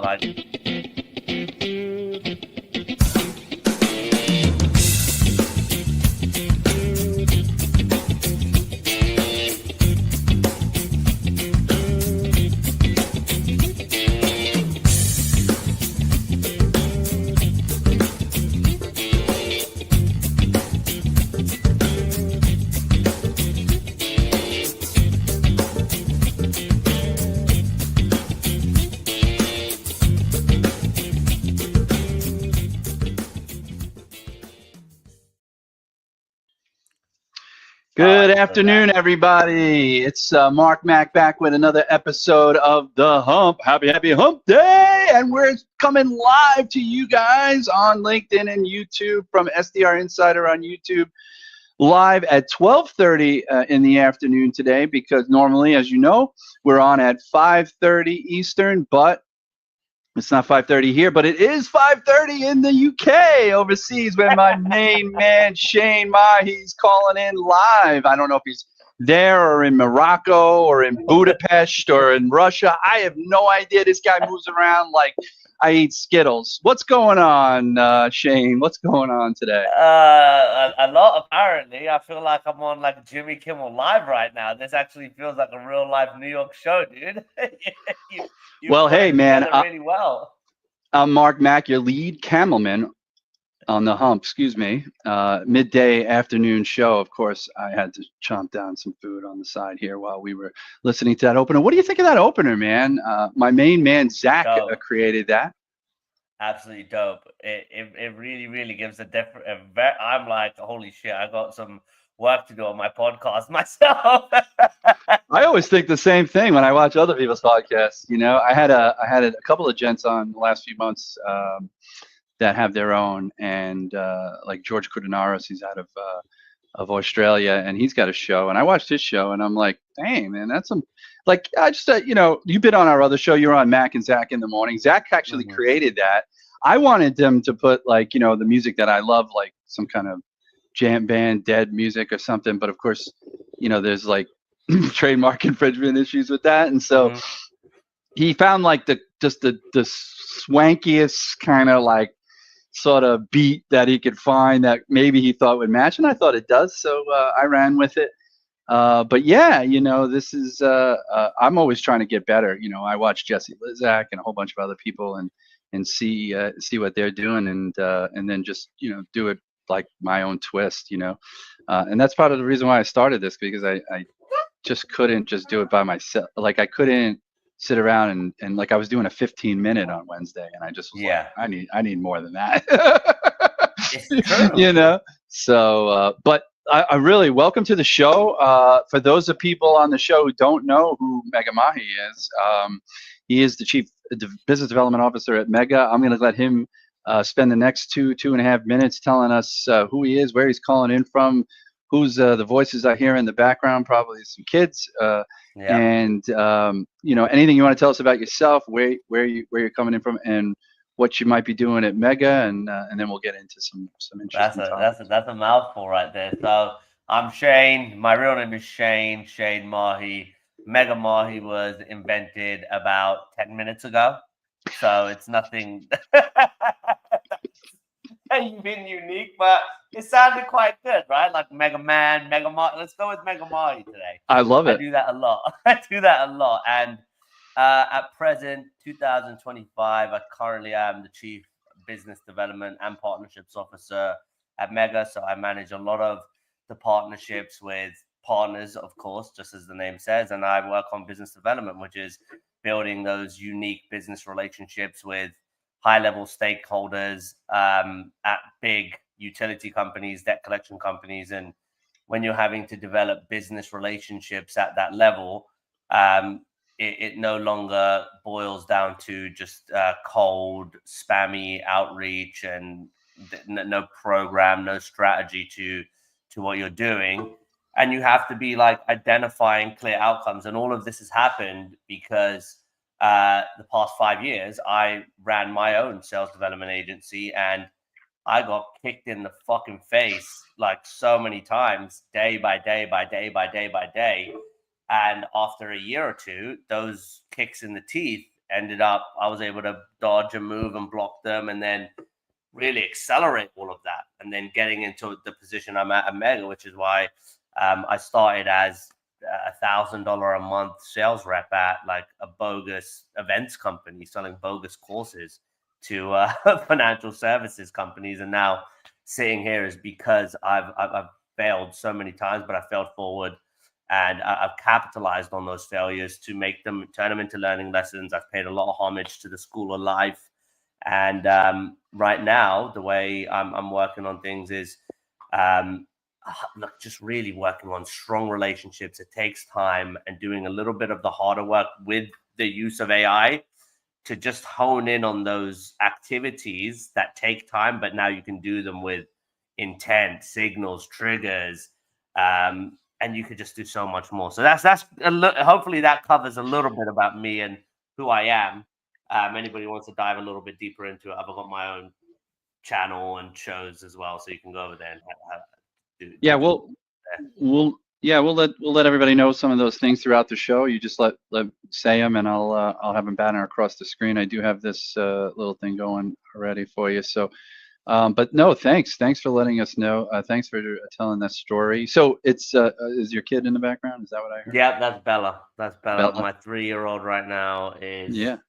not. Like, Good so afternoon, everybody. It's Mark Mack back with another episode of The Hump. Happy Hump Day! And we're coming live to you guys on LinkedIn and YouTube from SDR Insider on YouTube, live at 12:30 in the afternoon today, because normally, as you know, we're on at 5:30 Eastern, but it's not 5:30 here, but it is 5:30 in the UK overseas, where my main man Shane Mahi's calling in live. I don't know if he's there or in Morocco or in Budapest or in Russia. I have no idea. This guy moves around like I eat Skittles. What's going on, Shane? What's going on today? a lot, apparently. I feel like I'm on like Jimmy Kimmel Live right now. This actually feels like a real life New York show, dude. you Well, put hey, it man, together really well. I'm Mark Mack, your lead camelman on the Hump, midday afternoon show. Of course, I had to chomp down some food on the side here while we were listening to that opener. What do you think of that opener, man? My main man, Zach, created that. Absolutely dope. It really, really gives a different, I'm like, holy shit, I got some work to do on my podcast myself. I always think the same thing when I watch other people's podcasts. You know, I had a couple of gents on the last few months that have their own, and like George Kudinaros, he's out of Australia, and he's got a show, and I watched his show, and I'm like, dang, man, that's some, like, I just, you've been on our other show, you're on Mac and Zach in the morning. Zach actually created that. I wanted them to put, like, the music that I love, like some kind of jam band, dead music or something, but of course, there's like trademark infringement issues with that, and so he found like the swankiest kind of like sort of beat that he could find that maybe he thought would match, and I thought it does, so I ran with it. But yeah, this is I'm always trying to get better. I watch Jesse Lizak and a whole bunch of other people and see what they're doing, and then just do it like my own twist. And that's part of the reason why I started this, because I just couldn't just do it by myself. Like, I couldn't sit around and like I was doing a 15-minute on Wednesday, and I just was like, I need more than that. It's true. So but I really welcome to the show. For those of people on the show who don't know who Mega Mahi is, he is the Chief Business Development Officer at Mega. I'm going to let him spend the next 2.5 minutes telling us who he is, where he's calling in from, who's the voices I hear in the background, probably some kids, and anything you want to tell us about yourself, where you're coming in from, and what you might be doing at Mega, and then we'll get into some interesting topics. That's a mouthful right there. So I'm Shane. My real name is Shane Mahi. Mega Mahi was invented about 10 minutes ago, so it's nothing been unique, but it sounded quite good, right? Like Mega Man, Mega Mahi. Let's go with Mega Mahi today. I love it. I do that a lot. And at present, 2025, I currently am the Chief Business Development and Partnerships Officer at Mega. So I manage a lot of the partnerships with partners, of course, just as the name says. And I work on business development, which is building those unique business relationships with high-level stakeholders at big utility companies, debt collection companies. And when you're having to develop business relationships at that level, it no longer boils down to just cold, spammy outreach and no program, no strategy to what you're doing. And you have to be like identifying clear outcomes. And all of this has happened because the past 5 years, I ran my own sales development agency, and I got kicked in the fucking face like so many times, day by day by day by day by day. And after a year or two, those kicks in the teeth ended up, I was able to dodge and move and block them, and then really accelerate all of that, and then getting into the position I'm at Mega, which is why I started as $1,000 a month sales rep at like a bogus events company selling bogus courses to financial services companies, and now sitting here is because I've failed so many times, but I failed forward, and I've capitalized on those failures to turn them into learning lessons. I've paid a lot of homage to the school of life. And right now, the way I'm working on things is just really working on strong relationships. It takes time, and doing a little bit of the harder work with the use of AI to just hone in on those activities that take time, but now you can do them with intent, signals, triggers, and you could just do so much more. So that's hopefully that covers a little bit about me and who I am. Anybody wants to dive a little bit deeper into it, I've got my own channel and shows as well, so you can go over there and we'll let everybody know some of those things throughout the show. You just let say them, and I'll have them banner across the screen. I do have this little thing going already for you. So, but no, thanks for letting us know. Thanks for telling that story. So it's is your kid in the background? Is that what I heard? Yeah, that's Bella. That's Bella. My 3-year-old right now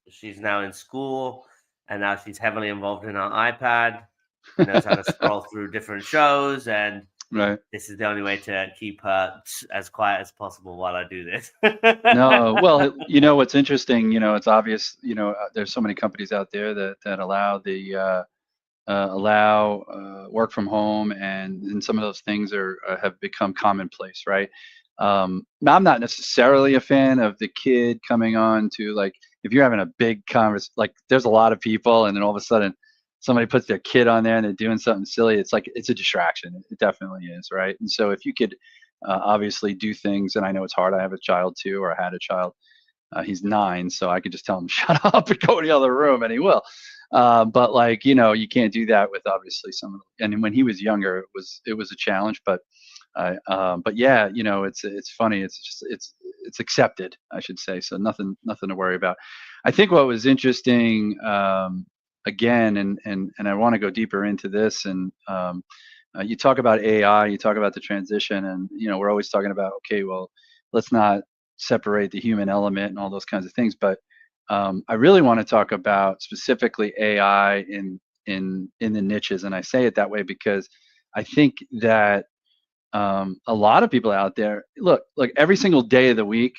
she's now in school, and now she's heavily involved in her iPad. She knows how to scroll through different shows, and this is the only way to keep her as quiet as possible while I do this. No, well, what's interesting, it's obvious, there's so many companies out there that allow the work from home, and some of those things have become commonplace, right? I'm not necessarily a fan of the kid coming on to, like, if you're having a big conversation, like there's a lot of people, and then all of a sudden somebody puts their kid on there and they're doing something silly. It's like, it's a distraction. It definitely is, right? And so if you could obviously do things, and I know it's hard. I have a child too, or I had a child. He's 9, so I could just tell him shut up and go to the other room, and he will. But like, you can't do that with obviously and when he was younger, it was a challenge, but yeah, it's funny. It's accepted, I should say. So nothing to worry about. I think what was interesting, again, and I want to go deeper into this, and you talk about AI, you talk about the transition, and we're always talking about, okay, well, let's not separate the human element and all those kinds of things, but I really want to talk about specifically AI in the niches, and I say it that way because I think that a lot of people out there, look, every single day of the week,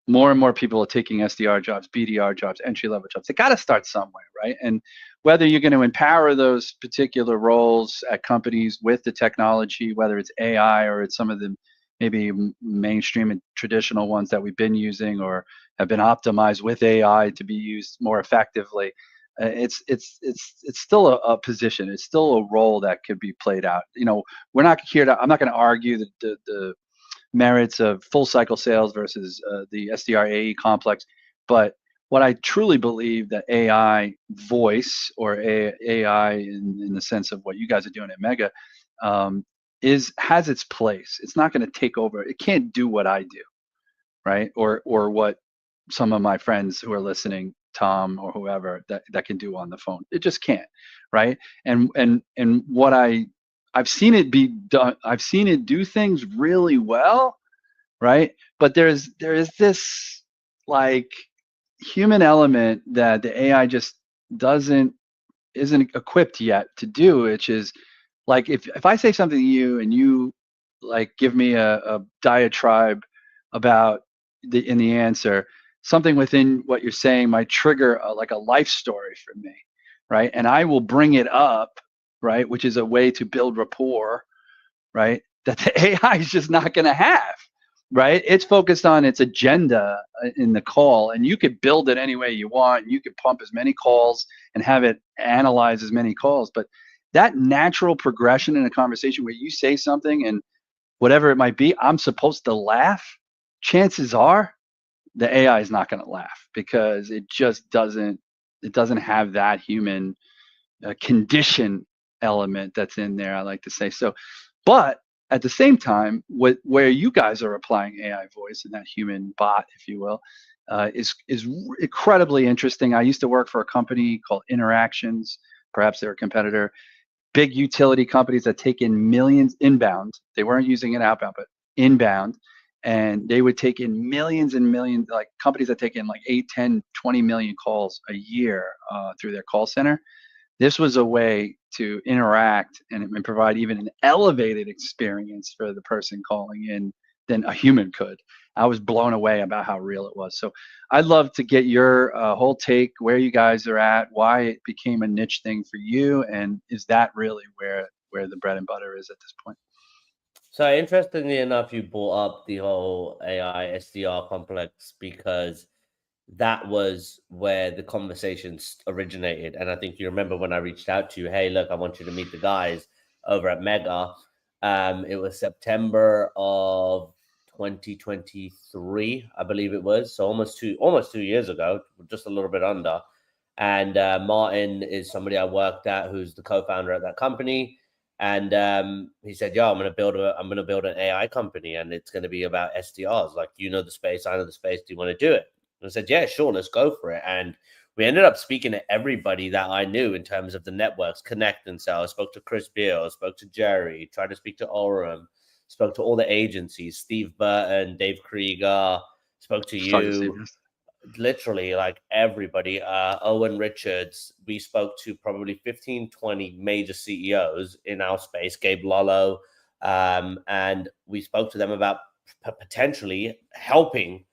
more and more people are taking SDR jobs, BDR jobs, entry-level jobs. They got to start somewhere, right? And whether you're going to empower those particular roles at companies with the technology, whether it's AI or it's some of the maybe mainstream and traditional ones that we've been using or have been optimized with AI to be used more effectively, it's still a position. It's still a role that could be played out. We're not here to. I'm not going to argue the merits of full cycle sales versus the SDR AE complex. But what I truly believe that AI voice, or AI in the sense of what you guys are doing at Mega, has its place. It's not going to take over. It can't do what I do, right? Or what some of my friends who are listening, Tom or whoever, that can do on the phone. It just can't, right? And what I've seen it be done. I've seen it do things really well, right? But there is this like human element that the AI just isn't equipped yet to do, which is like if I say something to you and you like give me a diatribe about in the answer, something within what you're saying might trigger like a life story for me, right? And I will bring it up, right, which is a way to build rapport, right, that the AI is just not going to have, right? It's focused on its agenda in the call, and you could build it any way you want. You could pump as many calls and have it analyze as many calls, but that natural progression in a conversation where you say something and whatever it might be, I'm supposed to laugh, chances are the AI is not going to laugh because it just doesn't have that human condition element that's in there, I like to say. So, but at the same time, where you guys are applying AI voice and that human bot, if you will, is incredibly interesting. I used to work for a company called Interactions. Perhaps they're a competitor. Big utility companies that take in millions inbound. They weren't using it outbound, but inbound. And they would take in millions and millions, like companies that take in like 8, 10, 20 million calls a year through their call center. This was a way to interact and provide even an elevated experience for the person calling in than a human could. I was blown away about how real it was. So I'd love to get your whole take, where you guys are at, why it became a niche thing for you, and is that really where the bread and butter is at this point? So interestingly enough, you brought up the whole AI SDR complex because that was where the conversations originated. And I think you remember when I reached out to you, hey, look, I want you to meet the guys over at Mega. It was September of 2023, I believe it was. So almost 2 years ago, just a little bit under. And Martin is somebody I worked at who's the co-founder at that company. And he said, "Yo, I'm gonna build an AI company, and it's gonna be about SDRs. Like, you know the space, I know the space. Do you want to do it?" And I said, "Yeah, sure, let's go for it." And we ended up speaking to everybody that I knew in terms of the networks, Connect and Sell. I spoke to Chris Beal, spoke to Jerry, tried to speak to Orem, spoke to all the agencies, Steve Burton, Dave Krieger, spoke to you. Literally like everybody, Owen Richards. We spoke to probably 15, 20 major CEOs in our space, Gabe Lollo, and we spoke to them about potentially helping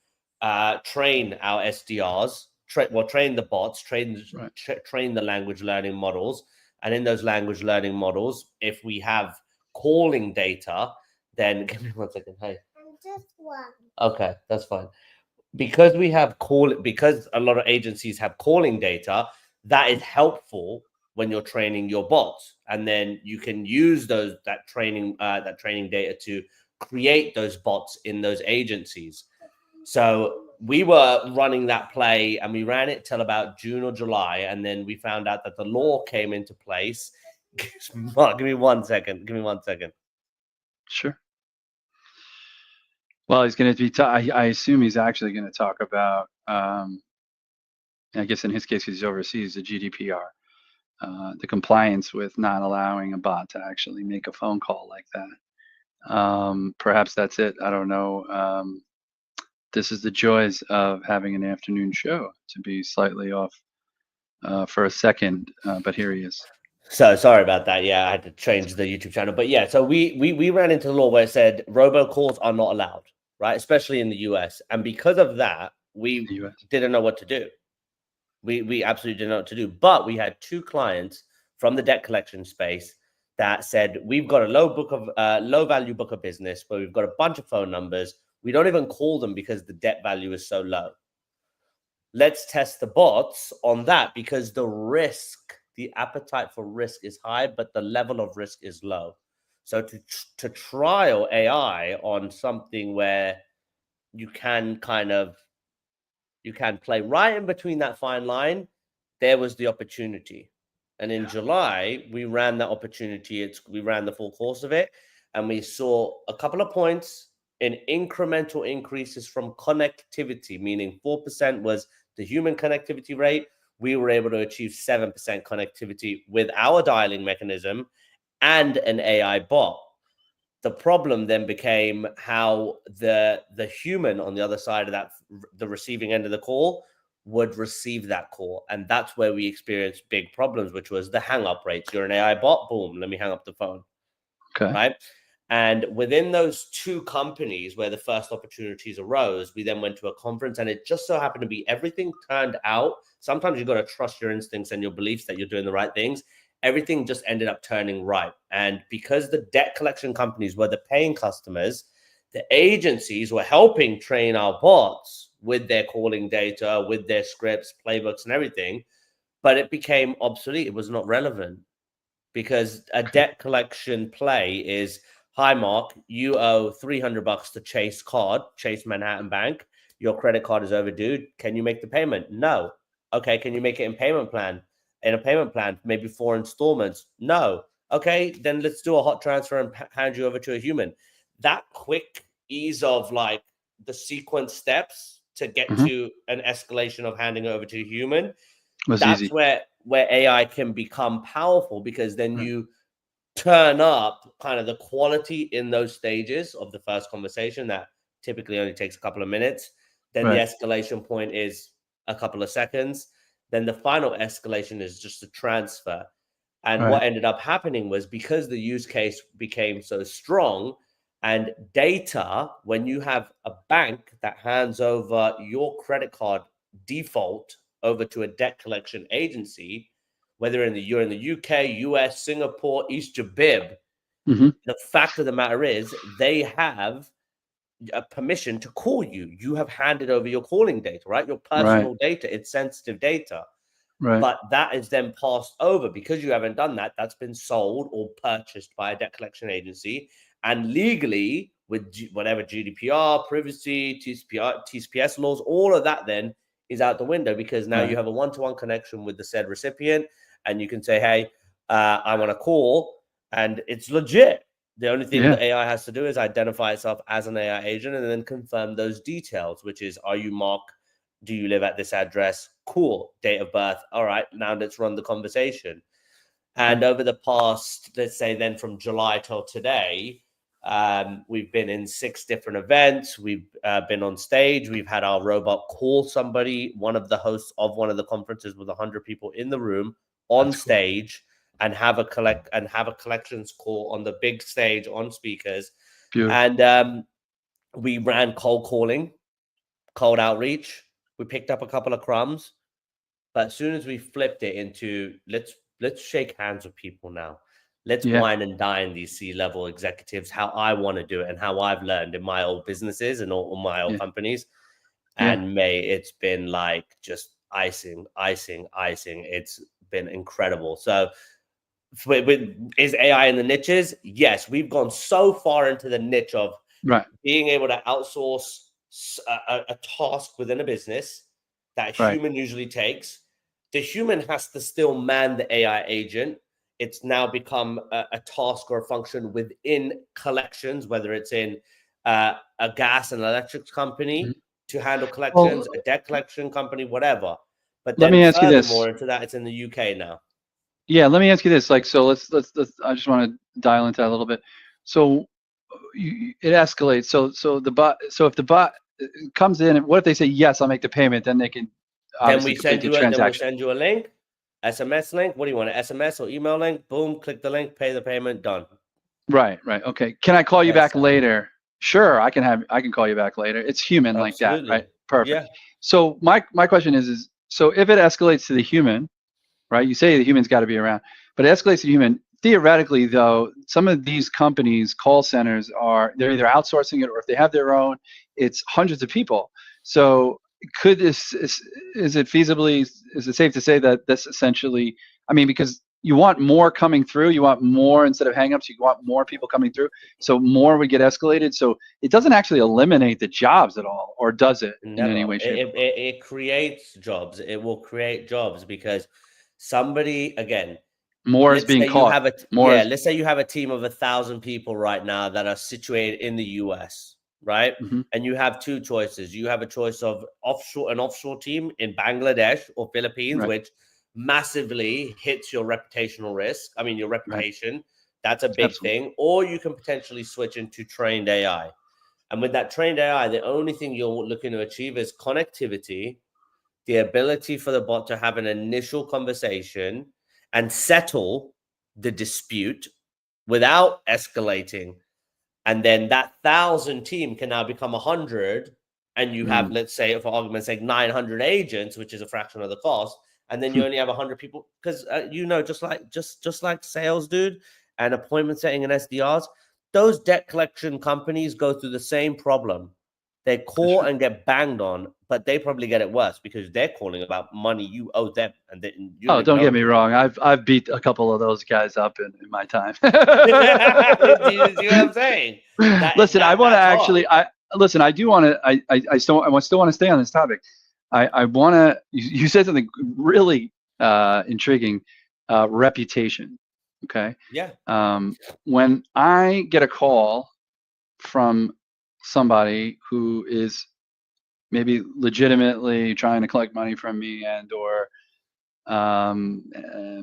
train our SDRs, train the bots, train the language learning models. And in those language learning models, if we have calling data, then give me 1 second. Hey, just one. Okay, that's fine. Because a lot of agencies have calling data, that is helpful when you're training your bots, and then you can use that training data to create those bots in those agencies. So we were running that play, and we ran it till about June or July, and then we found out that the law came into place. Mark, give me 1 second. Sure. Well, he's going to be. I assume he's actually going to talk about. I guess in his case, he's oversees the GDPR, the compliance with not allowing a bot to actually make a phone call like that. Perhaps that's it. I don't know. This is the joys of having an afternoon show, to be slightly off for a second, but here he is. So sorry about that. Yeah, I had to change the YouTube channel. But yeah, so we ran into the law where it said robocalls are not allowed, right? Especially in the US. And because of that, we didn't know what to do. We absolutely didn't know what to do. But we had 2 clients from the debt collection space that said, we've got a low value book of business where we've got a bunch of phone numbers. We don't even call them because the debt value is so low. Let's test the bots on that because the appetite for risk is high, but the level of risk is low. So to trial AI on something where you can play right in between that fine line, there was the opportunity. And in July, we ran that opportunity. We ran the full course of it, and we saw a couple of points in incremental increases from connectivity, meaning 4% was the human connectivity rate. We were able to achieve 7% connectivity with our dialing mechanism and an AI bot. The problem then became how the human on the other side of that, the receiving end of the call, would receive that call. And that's where we experienced big problems, which was the hang up rates. You're an AI bot, boom, let me hang up the phone. Okay. Right. And within those 2 companies where the first opportunities arose, we then went to a conference, and it just so happened to be everything turned out. Sometimes you've got to trust your instincts and your beliefs that you're doing the right things. Everything just ended up turning right. And because the debt collection companies were the paying customers, the agencies were helping train our bots with their calling data, with their scripts, playbooks, and everything. But it became obsolete. It was not relevant because a debt collection play is, hi, Mark, you owe $300 to Chase Manhattan Bank. Your credit card is overdue. Can you make the payment? No. Okay. Can you make it in a payment plan, maybe 4 installments? No. Okay. Then let's do a hot transfer and hand you over to a human. That quick ease of like the sequence steps to get to an escalation of handing it over to a human. Was That's easy. where AI can become powerful, because then you turn up kind of the quality in those stages of the first conversation that typically only takes a couple of minutes. Then the escalation point is a couple of seconds. Then the final escalation is just a transfer. And what ended up happening was, because the use case became so strong, and data, when you have a bank that hands over your credit card default over to a debt collection agency, whether you're in the UK, US, Singapore, East Jabib, the fact of the matter is they have a permission to call you. You have handed over your calling data, right? Your personal data. It's sensitive data. But that is then passed over, because you haven't done that. That's been sold or purchased by a debt collection agency. And legally, with whatever GDPR, privacy, TCPS laws, all of that then is out the window, because now you have a one-to-one connection with the said recipient, and you can say, hey, I want to call, and it's legit. The only thing the AI has to do is identify itself as an AI agent and then confirm those details, which is, are you Mark? Do you live at this address? Cool. Date of birth. All right. Now let's run the conversation. And over the past, let's say then from July till today, we've been in 6 different events. We've been on stage. We've had our robot call somebody, one of the hosts of one of the conferences with 100 people in the room on stage, and have a collections call on the big stage on speakers. Beautiful. And we ran cold calling, cold outreach. We picked up a couple of crumbs, but as soon as we flipped it into let's shake hands with people now. Let's wine and dine these C-level executives how I want to do it and how I've learned in my old businesses and all my old companies. And it's been like just icing. It's been incredible. So is AI in the niches? Yes, we've gone so far into the niche of being able to outsource a task within a business that a human usually takes. The human has to still man the AI agent. It's now become a task or a function within collections, whether it's in a gas and electric company to handle collections, a debt collection company, whatever. But then furthermore into that, it's in the UK now. Yeah, let me ask you this. Like, so let's I just want to dial into that a little bit. So it escalates. So if the bot comes in, and what if they say yes, I'll make the payment, then they can obviously complete the transaction. Then we send you a link, SMS link. What do you want, an SMS or email link? Boom, click the link, pay the payment, done. Right. Okay. Can I call you back later? Sure, I can call you back later. It's human. Absolutely. Like that, right? Perfect. Yeah. So my question is so if it escalates to the human, right? You say the human's got to be around, but it escalates to human. Theoretically, though, some of these companies, call centers, they're either outsourcing it, or if they have their own, it's hundreds of people. So is it safe to say that that's essentially, I mean, because you want more coming through, you want more instead of hangups, you want more people coming through, so more would get escalated. So it doesn't actually eliminate the jobs at all, or does it? Never. In any way, shape? It creates jobs. It will create jobs, because somebody, again, more is being caught. Let's say you have a team of 1,000 people right now that are situated in the US, right? And you have 2 choices. You have a choice of an offshore team in Bangladesh or Philippines, which massively hits your reputational risk. I mean, your reputation. That's a big thing. Or you can potentially switch into trained AI. And with that trained AI, the only thing you're looking to achieve is connectivity, the ability for the bot to have an initial conversation and settle the dispute without escalating. And then that 1,000 team can now become 100. And you have, let's say, for argument's sake, 900 agents, which is a fraction of the cost. And then you only have 100 people, because just like sales, dude, and appointment setting and SDRs, those debt collection companies go through the same problem. They call and get banged on, but they probably get it worse because they're calling about money you owe them. And don't get me wrong, I've beat a couple of those guys up in my time. Do you see what I'm saying? Listen, I want to actually. I do want to. I still want to stay on this topic. I want to. You said something really intriguing. Reputation. Okay. Yeah. When I get a call from somebody who is maybe legitimately trying to collect money from me, and or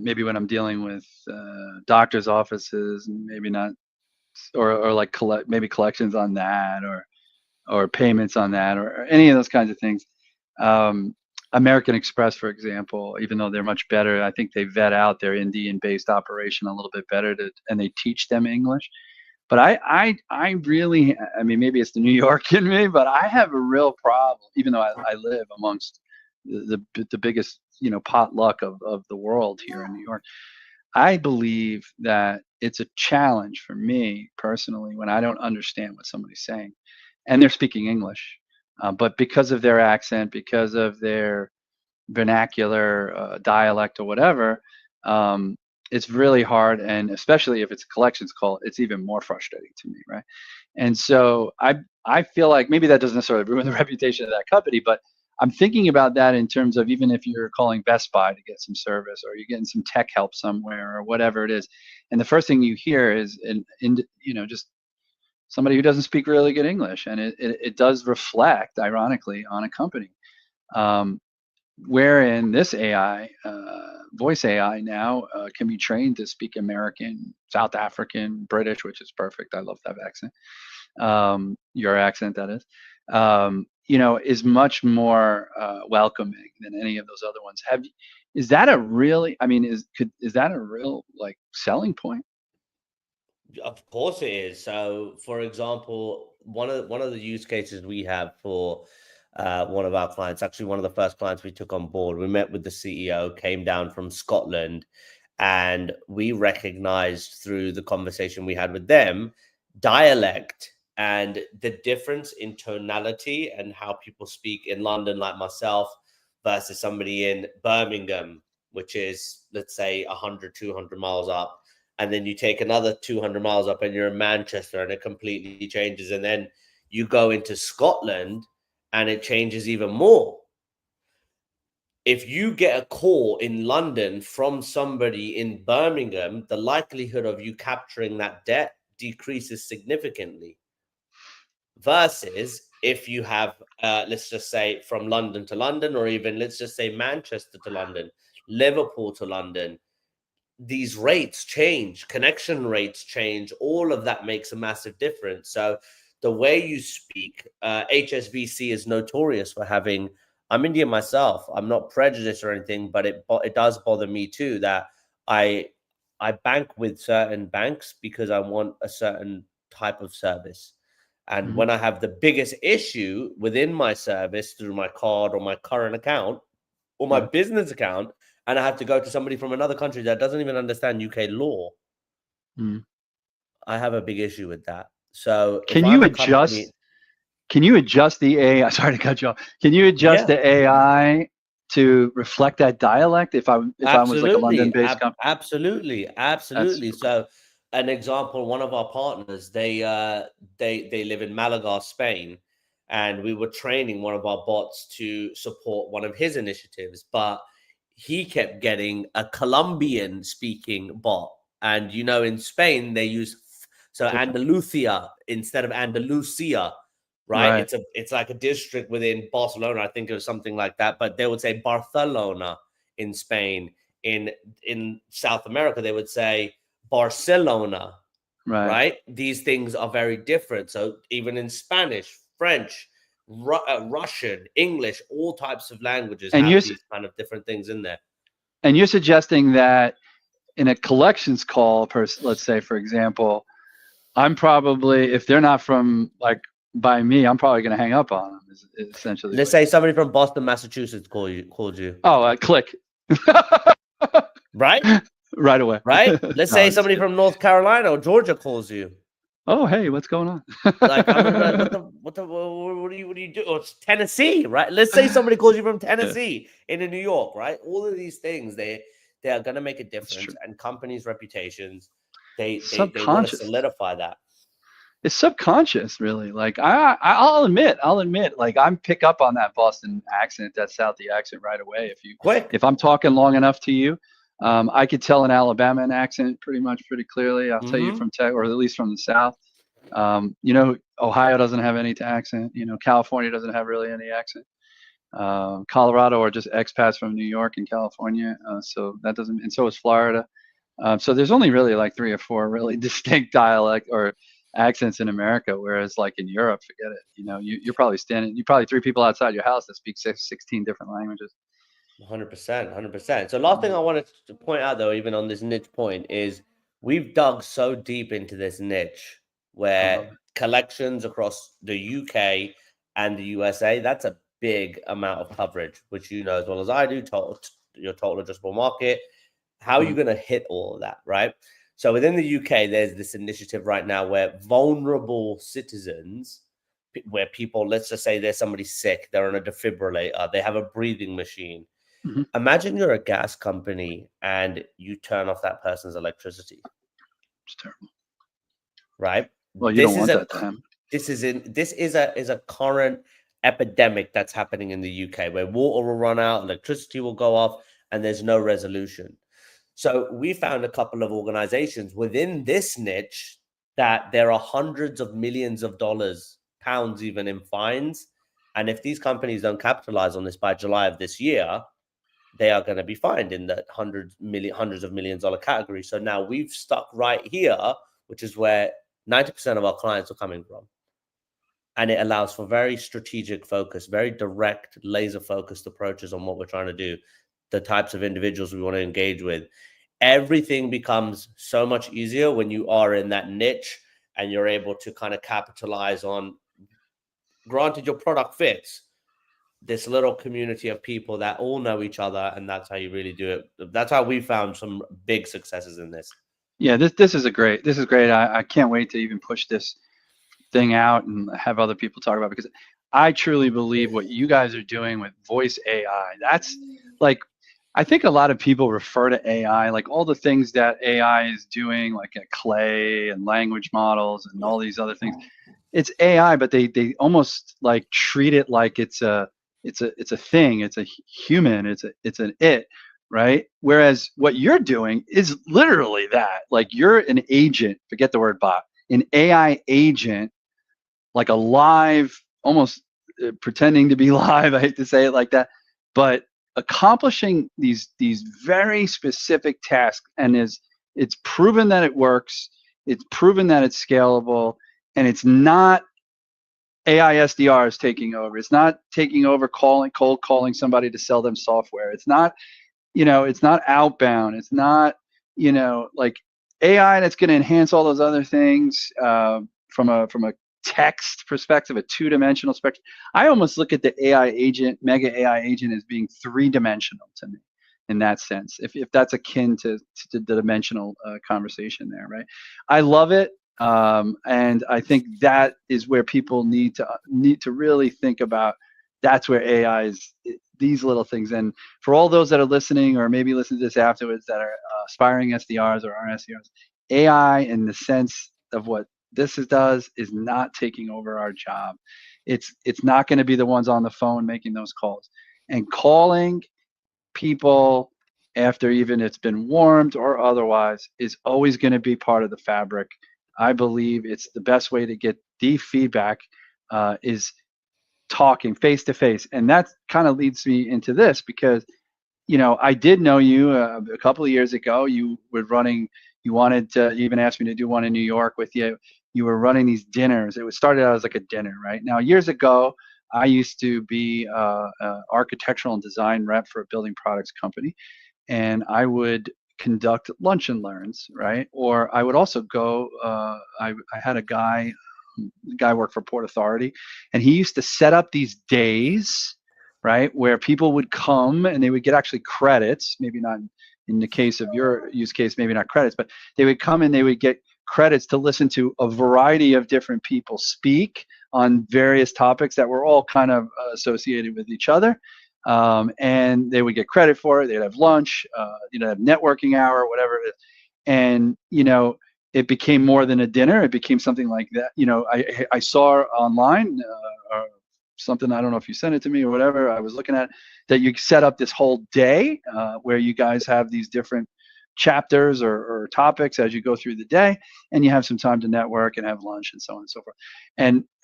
maybe when I'm dealing with doctors' offices, maybe not, or like maybe collections on that, or payments on that, or any of those kinds of things. American Express, for example, even though they're much better, I think they vet out their Indian-based operation a little bit better, and they teach them English. But I really, I mean, maybe it's the New York in me, but I have a real problem, even though I live amongst the biggest, potluck of the world here in New York. I believe that it's a challenge for me personally when I don't understand what somebody's saying, and they're speaking English, but because of their accent, because of their vernacular, dialect, or whatever, it's really hard. And especially if it's a collections call, it's even more frustrating to me, right? And so I feel like maybe that doesn't necessarily ruin the reputation of that company, but I'm thinking about that in terms of, even if you're calling Best Buy to get some service, or you're getting some tech help somewhere, or whatever it is, and the first thing you hear is just somebody who doesn't speak really good English, and it does reflect, ironically, on a company. Um, Wherein this AI, voice AI now, can be trained to speak American, South African, British, which is perfect. I love that accent. Your accent, that is. Is much more welcoming than any of those other ones. Is that a really? I mean, is that a real, like, selling point? Of course it is. So, for example, one of the use cases we have for one of our clients, actually one of the first clients we took on board, we met with the CEO, came down from Scotland, and we recognized through the conversation we had with them dialect and the difference in tonality and how people speak in London, like myself, versus somebody in Birmingham, which is, let's say, 100, 200 miles up. And then you take another 200 miles up and you're in Manchester, and it completely changes. And then you go into Scotland and it changes even more. If you get a call in London from somebody in Birmingham, the likelihood of you capturing that debt decreases significantly. Versus if you have, let's just say, from London to London, or even let's just say Manchester to London, Liverpool to London, these rates change, connection rates change. All of that makes a massive difference. So the way you speak, HSBC is notorious for having, I'm Indian myself, I'm not prejudiced or anything, but it does bother me too that I bank with certain banks because I want a certain type of service. And when I have the biggest issue within my service through my card or my current account or my business account, and I have to go to somebody from another country that doesn't even understand UK law, I have a big issue with that. So if I'm a company, can you adjust the AI? Sorry to cut you off. Can you adjust the AI to reflect that dialect? If I was like a London-based company, absolutely. So, an example: one of our partners, they live in Malaga, Spain, and we were training one of our bots to support one of his initiatives, but he kept getting a Colombian-speaking bot, and in Spain they use Andalusia instead of Andalusia. Right? It's like a district within Barcelona. I think it was something like that. But they would say Barcelona in Spain. In South America, they would say Barcelona. Right? These things are very different. So even in Spanish, French, Russian, English, all types of languages have these kind of different things in there. And you're suggesting that in a collections call, let's say, for example, I'm probably, if they're not from, like, by me, I'm probably going to hang up on them. Is essentially. Let's say somebody from Boston, Massachusetts called you. Oh, click. Right? Right away. Right? Let's say somebody from North Carolina or Georgia calls you. Oh, hey, what's going on? Like, I'm gonna be like, what do you do? Or it's Tennessee, right? Let's say somebody calls you from Tennessee into New York, right? All of these things, they are gonna make a difference, and companies' reputations, they want to solidify that. It's subconscious, really. Like, I'll admit, like, I pick up on that Boston accent, that Southie accent right away. If I'm talking long enough to you, I could tell an Alabama accent pretty clearly. I'll tell you from Texas, or at least from the South. Ohio doesn't have any accent. California doesn't have really any accent. Colorado are just expats from New York and California, so that doesn't, and so is Florida. So there's only really like 3 or 4 really distinct dialect or accents in America, whereas like in Europe, forget it. You're probably 3 people outside your house that speak 16 different languages. 100%, 100%. So last thing I wanted to point out though, even on this niche point, is we've dug so deep into this niche I where love it. collections across the UK and the USA, that's a big amount of coverage, which you know as well as I do, your total addressable market. How are you Mhm. going to hit all of that, right? So within the UK, there's this initiative right now where vulnerable citizens, where people, let's just say there's somebody sick, they're on a defibrillator, they have a breathing machine. Mhm. Imagine you're a gas company and you turn off that person's electricity, It's terrible. right? Well, you don't This is want a that to happen. this is a current epidemic that's happening in the UK where water will run out, electricity will go off, and there's no resolution. So we found a couple of organizations within this niche that there are hundreds of millions of dollars, pounds even in fines. And if these companies don't capitalize on this by July of this year, they are going to be fined in the hundreds of millions dollar category. So now we've stuck right here, which is where 90% of our clients are coming from. And it allows for very strategic focus, very direct, laser focused approaches on what we're trying to do, the types of individuals we want to engage with. Everything becomes so much easier when you are in that niche and you're able to kind of capitalize on, granted, your product fits this little community of people that all know each other, and that's how you really do it. That's how we found some big successes in this. Yeah, this is great. I can't wait to even push this thing out and have other people talk about it, because I truly believe what you guys are doing with voice AI. That's like, I think a lot of people refer to AI, like all the things that AI is doing, like at Clay and language models and all these other things. It's AI, but they almost like treat it like it's a thing, it's a human, it's an it, right? Whereas what you're doing is literally that. Like you're an agent, forget the word bot, an AI agent, like a live, almost pretending to be live. I hate to say it like that, but accomplishing these very specific tasks, and it's proven that it works. It's proven that it's scalable, and it's not AISDR is taking over. It's not taking over cold calling somebody to sell them software. It's not, it's not outbound. It's not, like AI that's going to enhance all those other things from a text perspective, a two-dimensional spectrum. I almost look at the AI agent, mega AI agent, as being three-dimensional to me in that sense, if that's akin to the dimensional conversation there, right? I love it. And I think that is where people need to really think about. That's where AI is, these little things. And for all those that are listening, or maybe listen to this afterwards, that are aspiring SDRs or aren't SDRs, AI in the sense of what does is not taking over our job. It's not going to be the ones on the phone making those calls and calling people after, even it's been warmed or otherwise, is always going to be part of the fabric. I believe it's the best way to get the feedback, is talking face to face. And that kind of leads me into this, because I did know you a couple of years ago. You were running, you wanted to, you even asked me to do one in New York with you. You were running these dinners. It was started out as like a dinner, right? Now, years ago, I used to be architectural and design rep for a building products company, and I would conduct lunch and learns, right? Or I would also go. I had a guy. The guy worked for Port Authority, and he used to set up these days, right, where people would come and they would get actually credits. Maybe not in the case of your use case, maybe not credits, but they would come and they would get credits to listen to a variety of different people speak on various topics that were all kind of associated with each other. And they would get credit for it. They'd have lunch, have networking hour, whatever it is. And, it became more than a dinner. It became something like that. I saw online or something. I don't know if you sent it to me or whatever. I was looking at that you set up this whole day where you guys have these different chapters or topics as you go through the day, and you have some time to network and have lunch and so on and so forth.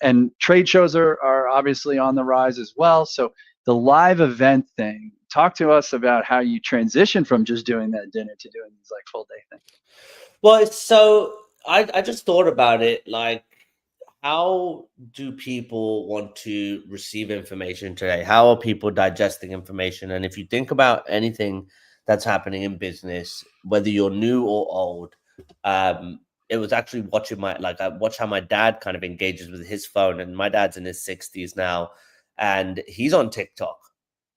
And trade shows are obviously on the rise as well. So the live event thing, talk to us about how you transition from just doing that dinner to doing these like full day things. Well, so I just thought about it like, how do people want to receive information today? How are people digesting information? And if you think about anything that's happening in business, whether you're new or old, it was actually watching I watch how my dad kind of engages with his phone, and my dad's in his 60s now, and he's on TikTok.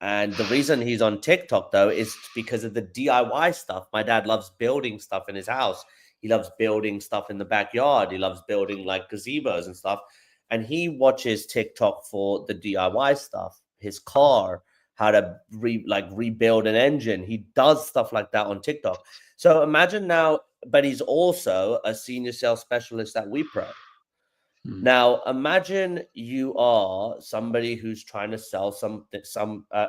And the reason he's on TikTok though is because of the DIY stuff. My dad loves building stuff in his house. He loves building stuff in the backyard. He loves building like gazebos and stuff. And he watches TikTok for the DIY stuff, his car, how to rebuild an engine. He does stuff like that on TikTok. So imagine now, but he's also a senior sales specialist at WePro. Now, imagine you are somebody who's trying to sell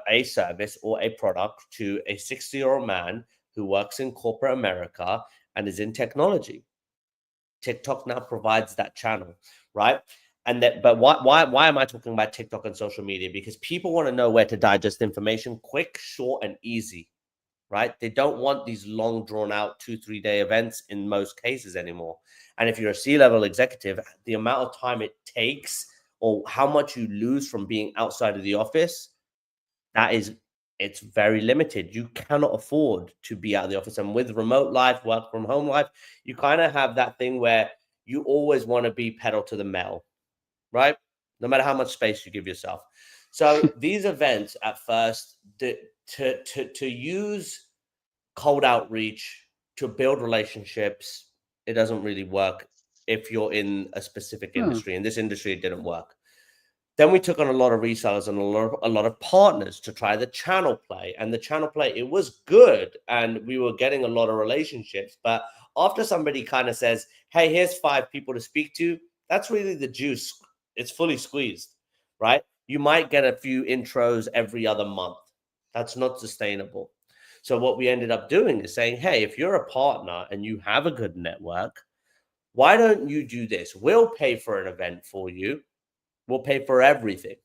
a service or a product to a 60-year-old man who works in corporate America and is in technology. TikTok now provides that channel, right? But why am I talking about TikTok and social media? Because people want to know where to digest information quick, short, and easy, right? They don't want these long, drawn out 2-3 day events in most cases anymore. And if you're a C-level executive, the amount of time it takes or how much you lose from being outside of the office, it's very limited. You cannot afford to be out of the office. And with remote life, work from home life, you kind of have that thing where you always want to be pedal to the metal, right? No matter how much space you give yourself. So these events at first, to use cold outreach to build relationships, it doesn't really work if you're in a specific industry. In this industry, it didn't work. Then we took on a lot of resellers and a lot of partners to try the channel play. And the channel play, it was good. And we were getting a lot of relationships. But after somebody kind of says, hey, here's 5 people to speak to, that's really the juice. It's fully squeezed, right? You might get a few intros every other month. That's not sustainable. So what we ended up doing is saying, hey, if you're a partner and you have a good network, why don't you do this? We'll pay for an event for you. We'll pay for everything.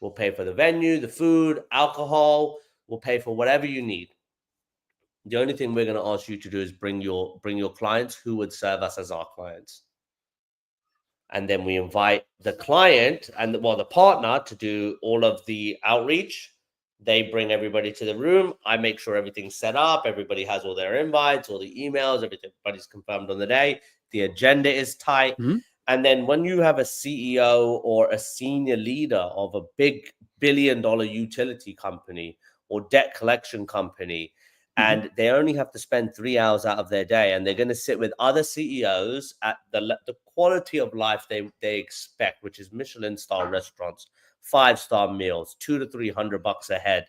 We'll pay for the venue, the food, alcohol. We'll pay for whatever you need. The only thing we're going to ask you to do is bring your clients who would serve us as our clients. And then we invite the client and the partner to do all of the outreach. They bring everybody to the room. I make sure everything's set up. Everybody has all their invites, all the emails, everybody's confirmed on the day. The agenda is tight. And then when you have a CEO or a senior leader of a big billion-dollar utility company or debt collection company, and they only have to spend 3 hours out of their day, and they're going to sit with other CEOs at the quality of life they expect, which is Michelin-star restaurants, 5-star meals, $200 to $300 a head.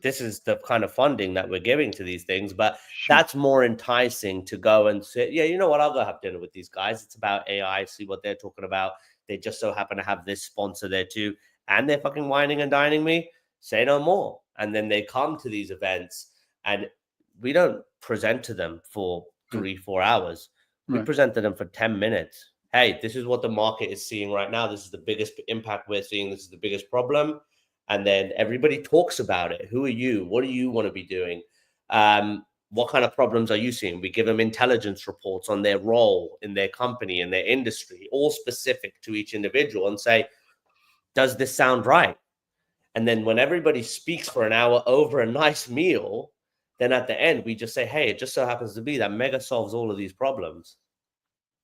This is the kind of funding that we're giving to these things, but that's more enticing to go and say, yeah, you know what, I'll go have dinner with these guys. It's about AI, see what they're talking about. They just so happen to have this sponsor there too, and they're fucking whining and dining me. Say no more. And then they come to these events, and we don't present to them for 3-4 hours. We present to them for 10 minutes. Hey, this is what the market is seeing right now. This is the biggest impact we're seeing. This is the biggest problem. And then everybody talks about it. Who are you? What do you want to be doing? What kind of problems are you seeing? We give them intelligence reports on their role in their company, in their industry, all specific to each individual, and say, does this sound right? And then when everybody speaks for an hour over a nice meal, then at the end, we just say, hey, it just so happens to be that Mega solves all of these problems.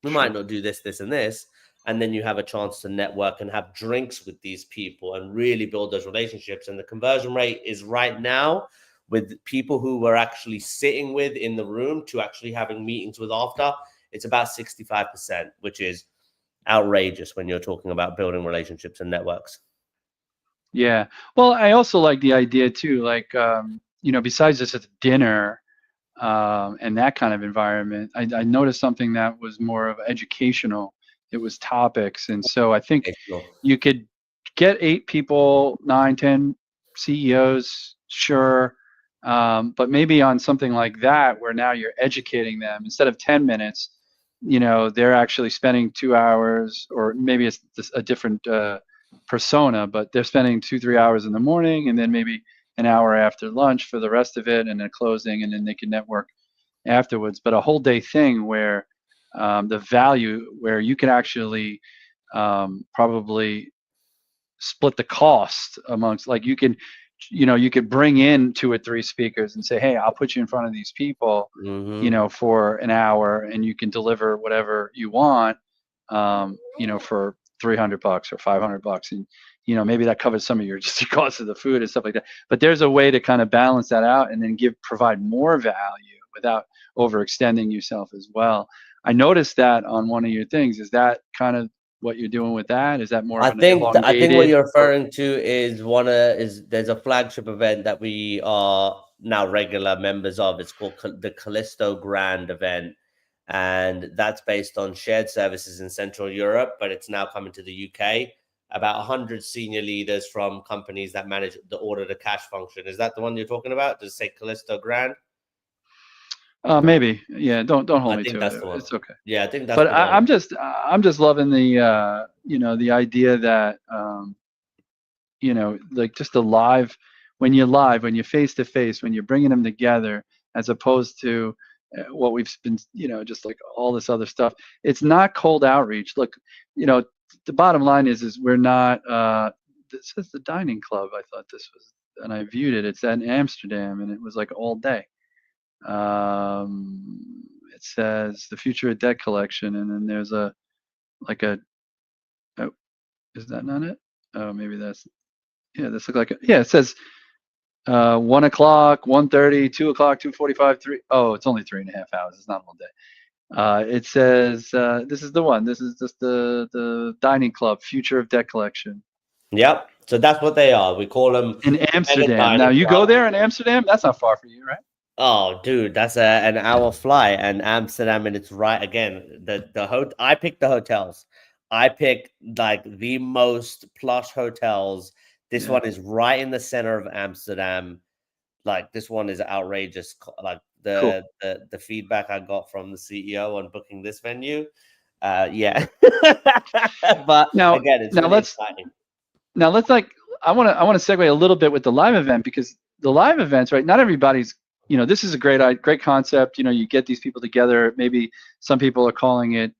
We might not do this, this, and this. And then you have a chance to network and have drinks with these people and really build those relationships. And the conversion rate is right now, with people who we're actually sitting with in the room to actually having meetings with after, it's about 65%, which is outrageous when you're talking about building relationships and networks. Yeah. Well, I also like the idea too, like, besides just a dinner and that kind of environment, I noticed something that was more of educational. It was topics. And so I think you could get 8 people, 9, 10 CEOs, sure. But maybe on something like that, where now you're educating them instead of 10 minutes, they're actually spending 2 hours, or maybe it's a different persona, but they're spending 2, 3 hours in the morning, and then maybe an hour after lunch for the rest of it, and then closing, and then they can network afterwards. But a whole day thing where the value, where you can actually probably split the cost amongst, like, you could bring in 2 or 3 speakers and say, hey, I'll put you in front of these people, Mm-hmm. for an hour, and you can deliver whatever you want, for $300 or $500, and maybe that covers some of your just the cost of the food and stuff like that. But there's a way to kind of balance that out, and then provide more value without overextending yourself as well. I noticed that on one of your things. Is that kind of what you're doing with that? Is that more of an I think what elongated, you're or referring to is there's a flagship event that we are now regular members of. It's called the Callisto Grand event, and that's based on shared services in Central Europe, but it's now coming to the UK. About 100 senior leaders from companies that manage the order to cash function. Is that the one you're talking about? Does it say Callisto Grand? maybe? Yeah, don't hold I me think to it. that's the one. It's okay. Yeah, I think that's But the one. I'm just loving the idea that like just the live, when you're face to face, when you're bringing them together, as opposed to what we've been, just like all this other stuff. It's not cold outreach. Look, the bottom line is we're not. This is the dining club. I thought this was, and I viewed it. It's in Amsterdam, and it was like all day. It says the Future of Debt Collection, and then there's a like a. Oh, is that not it? Oh, maybe that's. Yeah, this looks like yeah. It says 1 o'clock, 1:30, 2 o'clock, 2:45, 3. Oh, it's only 3.5 hours. It's not all day. It says this is the one. This is just the dining club, Future of Debt Collection Yep. So that's what they are. We call them in mega Amsterdam. Now dining you go club. there in Amsterdam. That's not far for you, right? Oh, dude, that's an hour flight, and Amsterdam, and it's right again. I picked the hotels. I picked like the most plush hotels. This Yeah, one is right in the center of Amsterdam. Like this one is outrageous. Like cool. the feedback I got from the CEO on booking this venue. Yeah, but Now, again, it's now really let's exciting. now let's like I want to segue a little bit with the live event, because the live events, right? Not everybody's, this is a great concept. You get these people together. Maybe some people are calling it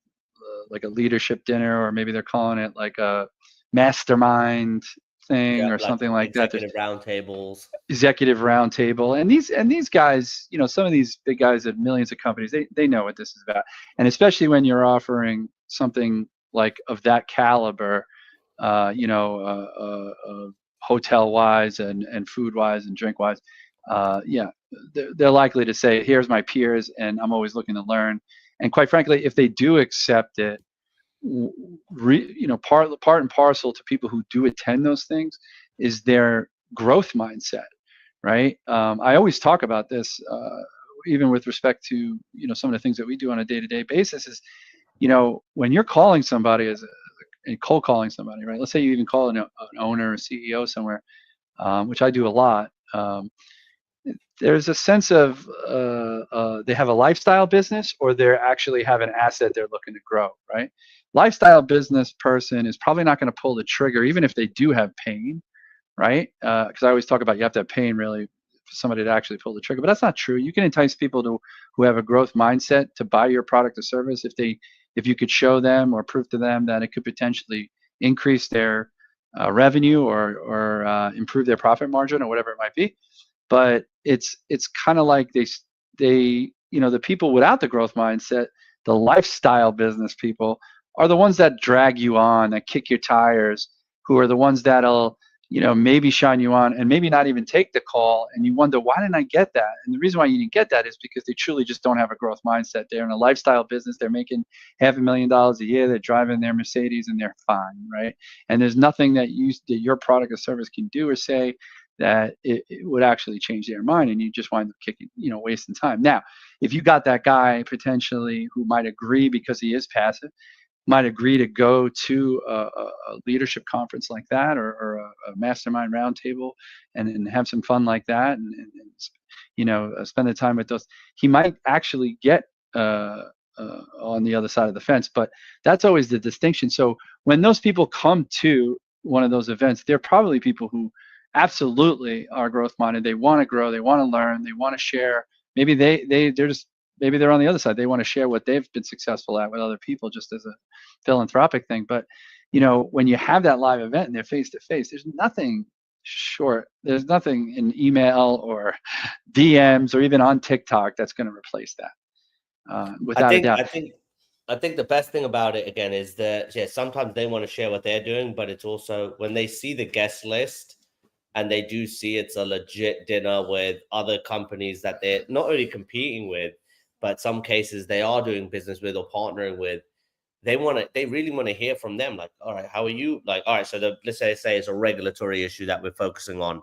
like a leadership dinner, or maybe they're calling it like a mastermind thing Yeah, or like something like that. There's executive roundtables. executive roundtable, and these guys, some of these big guys at millions of companies, they know what this is about. And especially when you're offering something like of that caliber, hotel wise and food wise and drink wise, yeah, they're likely to say, here's my peers, and I'm always looking to learn. And quite frankly, if they do accept it, part and parcel to people who do attend those things is their growth mindset, right? I always talk about this, even with respect to some of the things that we do on a day-to-day basis. Is when you're calling somebody and cold calling somebody, right? Let's say you even call an owner or CEO somewhere, which I do a lot. There's a sense of they have a lifestyle business, or they actually have an asset they're looking to grow, right? Lifestyle business person is probably not going to pull the trigger, even if they do have pain, right? Because I always talk about, you have to have pain really for somebody to actually pull the trigger, but that's not true. You can entice people who have a growth mindset to buy your product or service if you could show them or prove to them that it could potentially increase their revenue, or improve their profit margin, or whatever it might be. But it's kind of like the people without the growth mindset, the lifestyle business people, are the ones that drag you on, that kick your tires, who are the ones that'll maybe shine you on, and maybe not even take the call, and you wonder, why didn't I get that? And the reason why you didn't get that is because they truly just don't have a growth mindset. They're in a lifestyle business. They're making $500,000 a year. They're driving their Mercedes, and they're fine, right? And there's nothing that your product or service can do or say that it would actually change their mind, and you just wind up kicking, wasting time. Now, if you got that guy potentially who might agree, because he is passive, might agree to go to a leadership conference like that, or a mastermind roundtable, and have some fun like that, and spend the time with those, he might actually get on the other side of the fence. But that's always the distinction. So when those people come to one of those events, they're probably people who absolutely are growth minded. They want to grow, they want to learn, they want to share. Maybe they're just, maybe they're on the other side. They want to share what they've been successful at with other people, just as a philanthropic thing. But when you have that live event and they're face to face, there's nothing short. There's nothing in email or DMs or even on TikTok that's going to replace that, without a doubt. I think the best thing about it again is that sometimes they want to share what they're doing, but it's also when they see the guest list and they do see it's a legit dinner with other companies that they're not only competing with, but some cases they are doing business with or partnering with. They really want to hear from them. Like, all right, how are you? Like, all right, so let's say it's a regulatory issue that we're focusing on.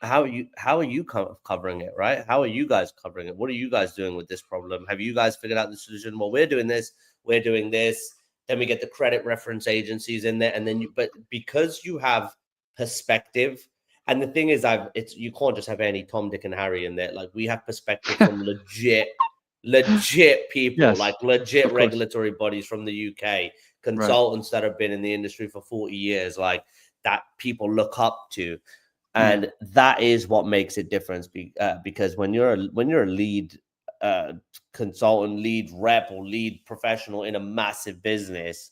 How are you covering it, right? How are you guys covering it? What are you guys doing with this problem? Have you guys figured out the solution? Well, we're doing this. Then we get the credit reference agencies in there, and then but because you have perspective, and the thing is, you can't just have any Tom, Dick, and Harry in there. Like, we have perspective from legit people, Yes, like legit regulatory bodies from the UK, consultants that have been in the industry for 40 years, like that people look up to. And that is what makes it difference, because when you're a lead consultant, lead rep, or lead professional in a massive business,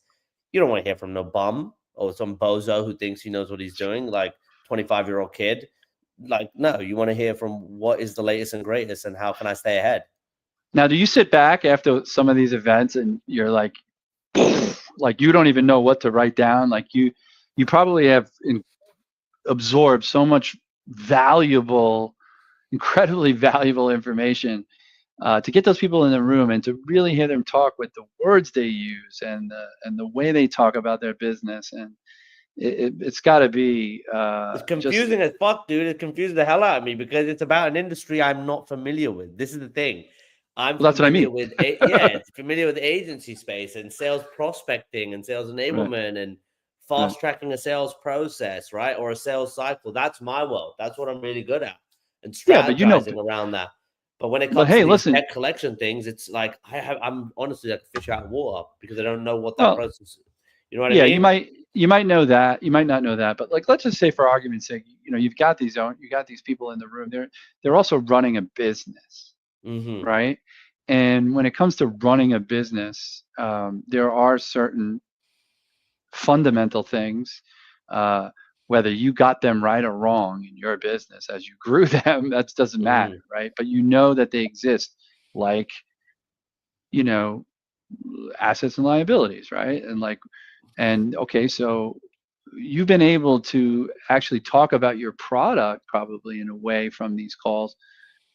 you don't want to hear from no bum or some bozo who thinks he knows what he's doing, like 25-year-old kid. Like, no, you want to hear from what is the latest and greatest and how can I stay ahead. Now, do you sit back after some of these events and you're like you don't even know what to write down? Like you probably have absorbed so much incredibly valuable information to get those people in the room and to really hear them talk with the words they use and the way they talk about their business. And it's got to be it's confusing as fuck, dude. It confuses the hell out of me because it's about an industry I'm not familiar with. This is the thing. That's what I mean. It's familiar with the agency space and sales prospecting and sales enablement and fast tracking a sales process, right? Or a sales cycle. That's my world. That's what I'm really good at. And strategizing around that. But when it comes to these debt collection things, it's like I'm honestly like a fish out of water because I don't know what that process is. You know what I mean? Yeah, you might know that. You might not know that. But like, let's just say for argument's sake, you've got these people in the room. They're also running a business, right? And when it comes to running a business, there are certain fundamental things, whether you got them right or wrong in your business as you grew them, that doesn't matter, right? But that they exist, like, assets and liabilities, right? And okay, so you've been able to actually talk about your product probably in a way from these calls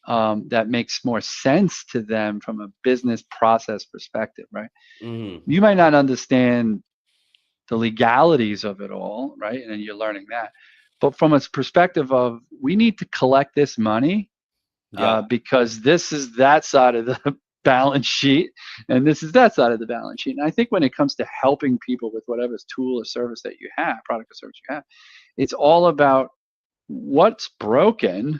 that makes more sense to them from a business process perspective, right? You might not understand the legalities of it all, right? And you're learning that. But from a perspective of, we need to collect this money because this is that side of the balance sheet and this is that side of the balance sheet. And I think when it comes to helping people with whatever tool or service that you have, product or service you have, it's all about what's broken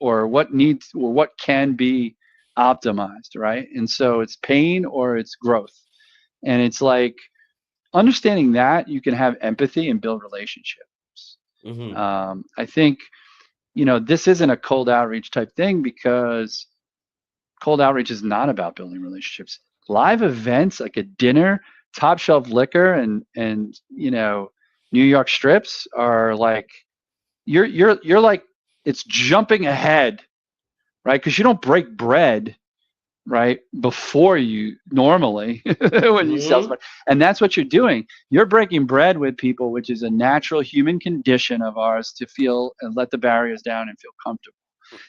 or what needs or what can be optimized, right? And so it's pain or it's growth. And it's like, understanding that, you can have empathy and build relationships. I think, this isn't a cold outreach type thing because cold outreach is not about building relationships. Live events like a dinner, top shelf liquor, and New York strips are like, you're like, it's jumping ahead, right? Because you don't break bread, right, before you normally when you sell somebody. And that's what you're doing. You're breaking bread with people, which is a natural human condition of ours to feel and let the barriers down and feel comfortable.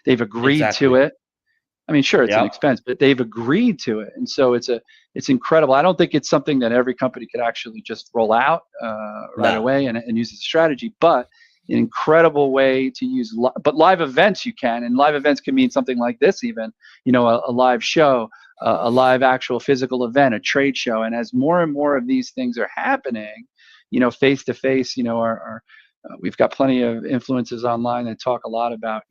They've agreed to it. I mean, sure, it's an expense, but they've agreed to it. And so it's incredible. I don't think it's something that every company could actually just roll out right away and use as a strategy, but an incredible way to use, but live events you can, and live events can mean something like this even, a live show, a live actual physical event, a trade show. And as more and more of these things are happening, face to face, our we've got plenty of influencers online that talk a lot about,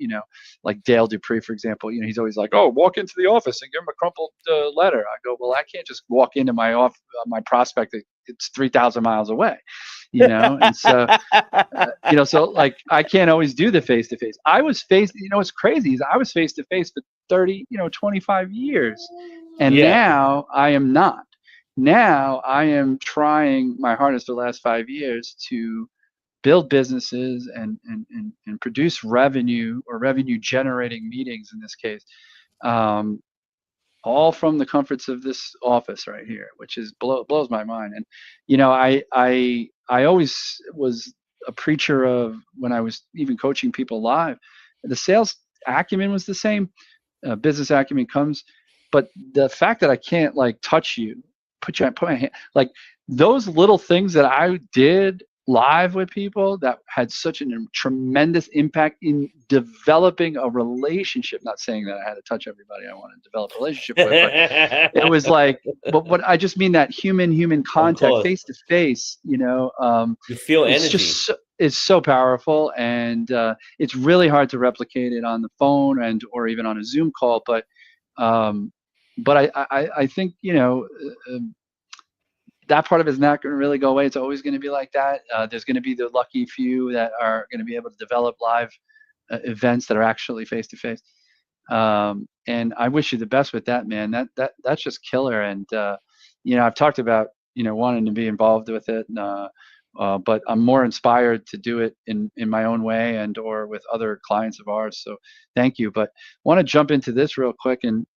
like Dale Dupree, for example. He's always like, "Oh, walk into the office and give him a crumpled letter." I go, "Well, I can't just walk into my prospect. It's 3,000 miles away, And so, so like I can't always do the face to face. I was what's crazy is I was face to face for 30, 25 years, and Yeah. now I am not. Now I am trying my hardest for the last 5 years to build businesses and produce revenue or revenue generating meetings in this case, all from the comforts of this office right here, which is blows my mind. And I always was a preacher of, when I was even coaching people live, the sales acumen was the same. Business acumen comes, but the fact that I can't like touch you, put my hand, like those little things that I did live with people that had such a tremendous impact in developing a relationship. Not saying that I had to touch everybody I want to develop a relationship with, but it was like, but what I just mean that human contact, face to face, you feel it's energy. just it's so powerful, and it's really hard to replicate it on the phone or even on a Zoom call. But I think that part of it is not going to really go away. It's always going to be like that. There's going to be the lucky few that are going to be able to develop live events that are actually face to face. And I wish you the best with that, man. That's just killer. And I've talked about wanting to be involved with it, but I'm more inspired to do it in my own way or with other clients of ours. So thank you. But want to jump into this real quick, and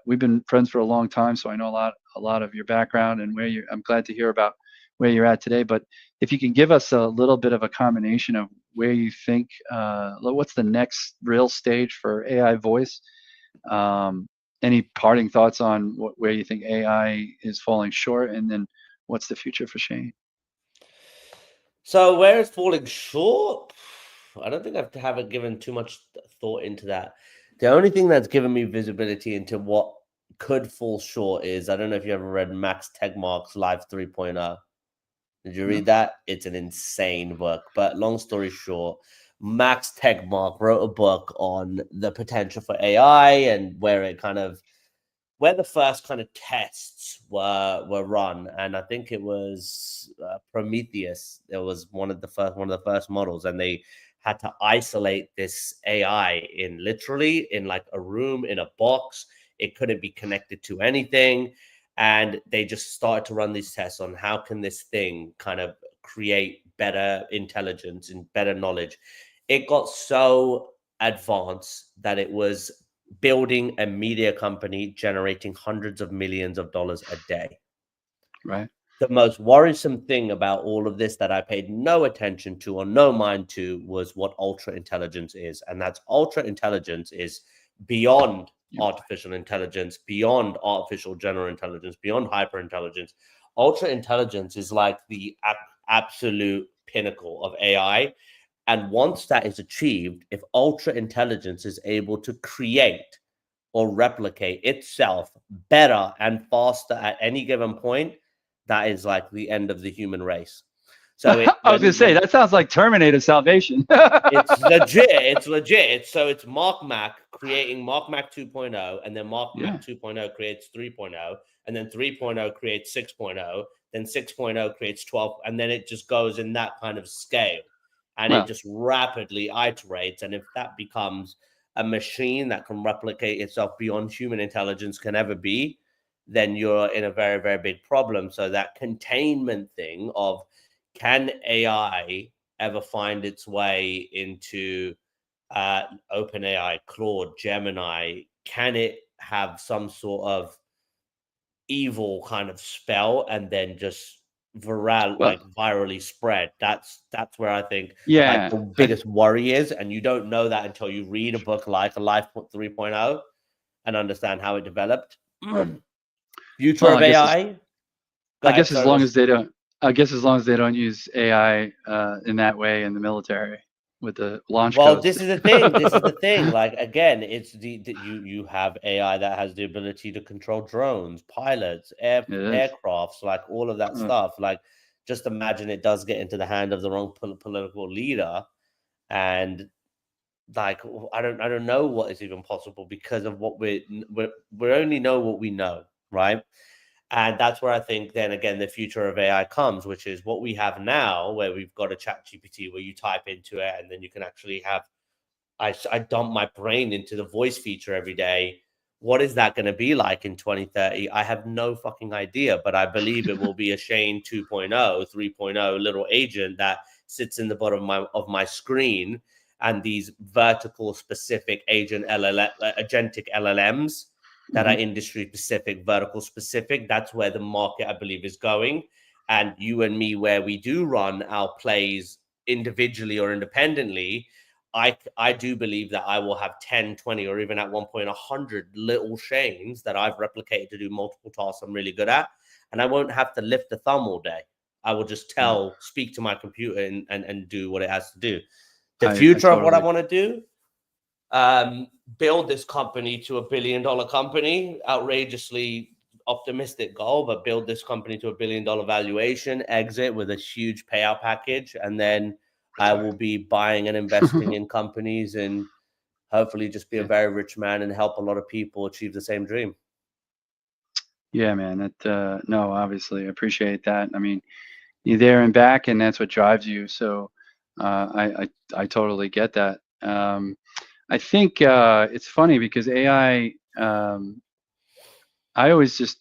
we've been friends for a long time, so I know a lot of your background and I'm glad to hear about where you're at today. But if you can give us a little bit of a combination of where you think, what's the next real stage for AI voice? Any parting thoughts on where you think AI is falling short, and then what's the future for Shane? So where it's falling short, I don't think I haven't given too much thought into that. The only thing that's given me visibility into what could fall short is, I don't know if you ever read Max Tegmark's Life 3.0. Did you read that? It's an insane book. But long story short, Max Tegmark wrote a book on the potential for AI and where the first kind of tests were run. And I think it was Prometheus. It was one of the first models, and they had to isolate this AI in like a room in a box. It couldn't be connected to anything. And they just started to run these tests on how can this thing kind of create better intelligence and better knowledge. It got so advanced that it was building a media company generating hundreds of millions of dollars a day. Right. The most worrisome thing about all of this that I paid no attention to or no mind to was what ultra intelligence is. And that's ultra intelligence is beyond artificial intelligence, beyond artificial general intelligence, beyond hyper intelligence. Ultra intelligence is like the absolute pinnacle of AI. And once that is achieved, if ultra intelligence is able to create or replicate itself better and faster at any given point, that is like the end of the human race. So I was going to say, that sounds like Terminator Salvation. It's legit. It's Mark Mac creating Mark Mac 2.0, and then Mark Mac 2.0 creates 3.0, and then 3.0 creates 6.0, then 6.0 creates 12, and then it just goes in that kind of scale. And it just rapidly iterates. And if that becomes a machine that can replicate itself beyond human intelligence can ever be, then you're in a very, very big problem. So that containment thing of, can AI ever find its way into OpenAI, Claude, Gemini? Can it have some sort of evil kind of spell and then just virally spread? That's where I think like the biggest worry is, and you don't know that until you read a book like a Life 3.0 and understand how it developed. Future of AI. I guess as long as they don't use AI in that way in the military with the launch codes. This is the thing. Like, again, it's you have AI that has the ability to control drones, pilots, aircrafts, like all of that stuff. Like, just imagine it does get into the hand of the wrong political leader, and like I don't know what is even possible because of what we only know what we know, right? And that's where I think then again the future of AI comes, which is what we have now, where we've got a chat GPT where you type into it and then you can actually have, I dump my brain into the voice feature every day. What is that going to be like in 2030? I have no fucking idea, but I believe it will be a Shane 2.0, 3.0 little agent that sits in the bottom of my screen, and these vertical specific agentic LLMs that are industry specific, vertical specific. That's where the market, I believe, is going. And you and me, where we do run our plays individually or independently, I do believe that I will have 10, 20, or even at one point 100 little Shanes that I've replicated to do multiple tasks I'm really good at. And I won't have to lift a thumb all day. I will just speak to my computer and do what it has to do. The future of what I want to do, build this company to $1 billion company, outrageously optimistic goal, but build this company to $1 billion valuation, exit with a huge payout package, and then I will be buying and investing in companies and hopefully just be a very rich man and help a lot of people achieve the same dream. Yeah, man. That no, obviously, I appreciate that. I mean, you're there and back, and that's what drives you. So I totally get that. I think it's funny because AI. I always just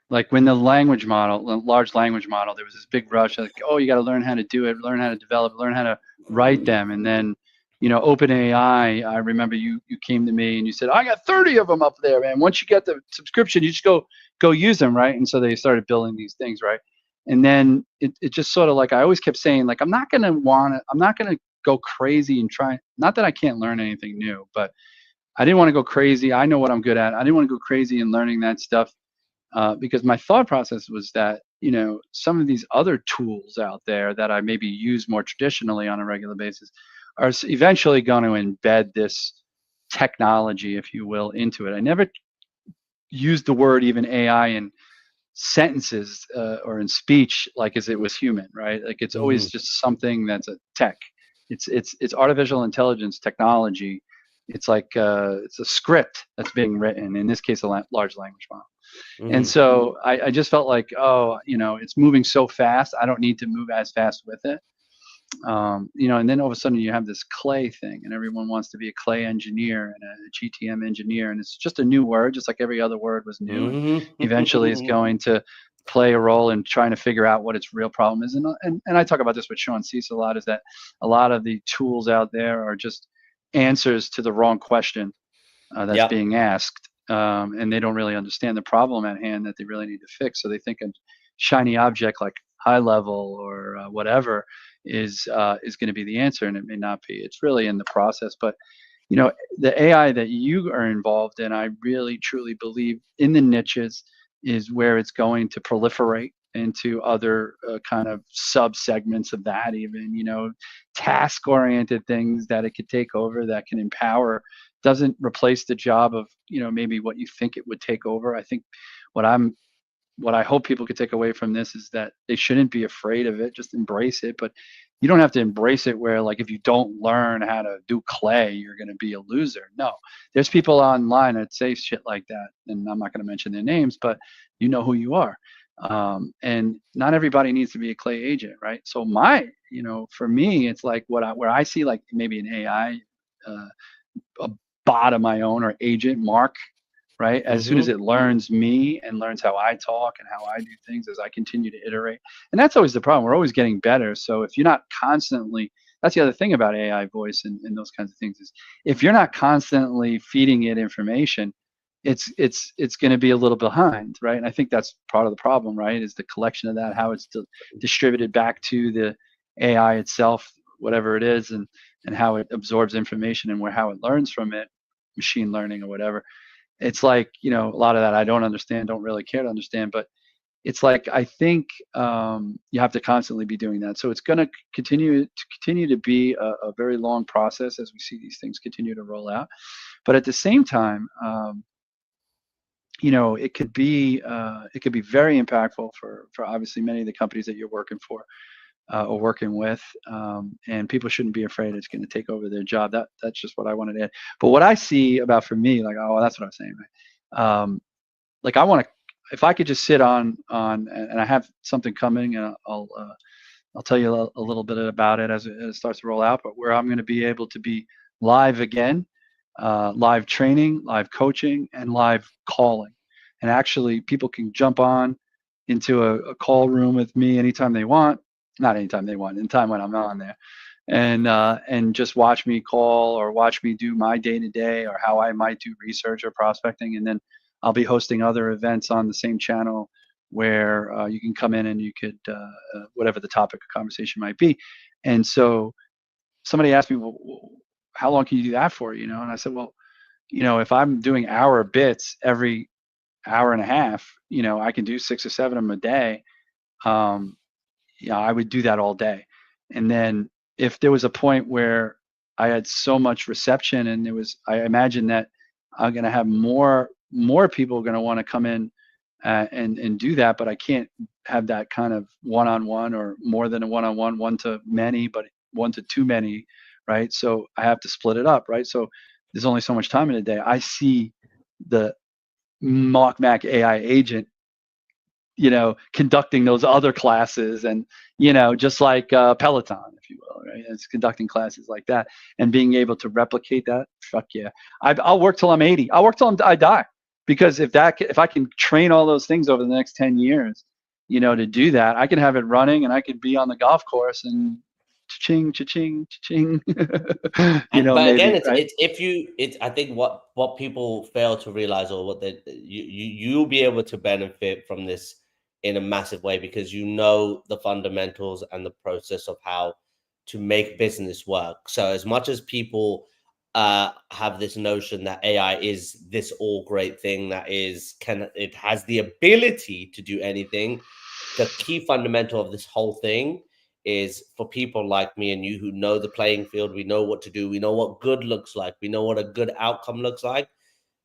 like when the language model, large language model, there was this big rush like, oh, you got to learn how to do it, learn how to develop, learn how to write them. And then, OpenAI, I remember you came to me and you said, I got 30 of them up there, man. Once you get the subscription, you just go use them, right? And so they started building these things, right? And then it just sort of like, I always kept saying, like, I'm not going to go crazy and try, not that I can't learn anything new, but I didn't want to go crazy. I know what I'm good at. I didn't want to go crazy in learning that stuff. Because my thought process was that some of these other tools out there that I maybe use more traditionally on a regular basis are eventually going to embed this technology, if you will, into it. I never used the word even AI in sentences or in speech like as it was human, right? Like it's always just something that's a tech. It's artificial intelligence technology. It's like it's a script that's being written. In this case, a large language model. And so I just felt like, oh, it's moving so fast. I don't need to move as fast with it. And then all of a sudden you have this clay thing and everyone wants to be a clay engineer and a GTM engineer. And it's just a new word, just like every other word was new. And eventually it's going to play a role in trying to figure out what its real problem is. And I talk about this with Sean Cease a lot, is that a lot of the tools out there are just answers to the wrong question that's being asked. And they don't really understand the problem at hand that they really need to fix. So they think a shiny object like high level or whatever is going to be the answer, and it may not be. It's really in the process. But the AI that you are involved in, I really truly believe in the niches is where it's going to proliferate into other kind of sub segments of that, even task oriented things that it could take over, that can empower, doesn't replace the job of maybe what you think it would take over. I think what I hope people could take away from this is that they shouldn't be afraid of it, just embrace it. But you don't have to embrace it where, like, if you don't learn how to do clay, you're going to be a loser. No, there's people online that say shit like that, and I'm not going to mention their names, but you know who you are. And not everybody needs to be a clay agent, right? So for me, it's like where I see like maybe an AI, a bot of my own or agent, Mark, right? As soon as it learns me and learns how I talk and how I do things, as I continue to iterate. And that's always the problem. We're always getting better. So if you're not constantly, that's the other thing about AI voice and those kinds of things, is if you're not constantly feeding it information, it's going to be a little behind, right? And I think that's part of the problem, right? Is the collection of that, how it's distributed back to the AI itself, whatever it is, and how it absorbs information and how it learns from it, machine learning or whatever. It's like, a lot of that I don't understand, don't really care to understand, but it's like, I think you have to constantly be doing that. So it's going to continue to be a very long process as we see these things continue to roll out. But at the same time, it could be very impactful for obviously many of the companies that you're working for or working with, and people shouldn't be afraid it's going to take over their job. That's just what I wanted to add. But what I see about for me, like, oh, that's what I was saying, right? Like I want to, if I could just sit and I have something coming, and I'll tell you a little bit about it as it starts to roll out, but where I'm going to be able to be live again, live training, live coaching, and live calling. And actually, people can jump on into a call room with me anytime they want. Not anytime they want, anytime when I'm on there, and just watch me call or watch me do my day to day or how I might do research or prospecting, and then I'll be hosting other events on the same channel where you can come in and you could whatever the topic of conversation might be. And so somebody asked me, well, how long can you do that for? And I said, well, if I'm doing hour bits every hour and a half, I can do 6 or 7 of them a day. I would do that all day. And then if there was a point where I had so much reception and I imagine that I'm going to have more people going to want to come in and do that, but I can't have that kind of one-on-one or more than a one-on-one, one to many, but one to too many, right? So I have to split it up, right? So there's only so much time in a day. I see the Mark Mac AI agent, conducting those other classes, and just like Peloton, if you will, right? It's conducting classes like that and being able to replicate that. Fuck yeah, I'll work till I'm 80. I'll work till I die, because if I can train all those things over the next 10 years, to do that, I can have it running and I could be on the golf course and cha-ching, cha-ching, cha-ching. But again, Maybe, right? it's I think what people fail to realize, or what you'll be able to benefit from this in a massive way, because the fundamentals and the process of how to make business work. So as much as people have this notion that AI is this all great thing that it has the ability to do anything, the key fundamental of this whole thing is for people like me and you who know the playing field. We know what to do. We know what good looks like. We know what a good outcome looks like.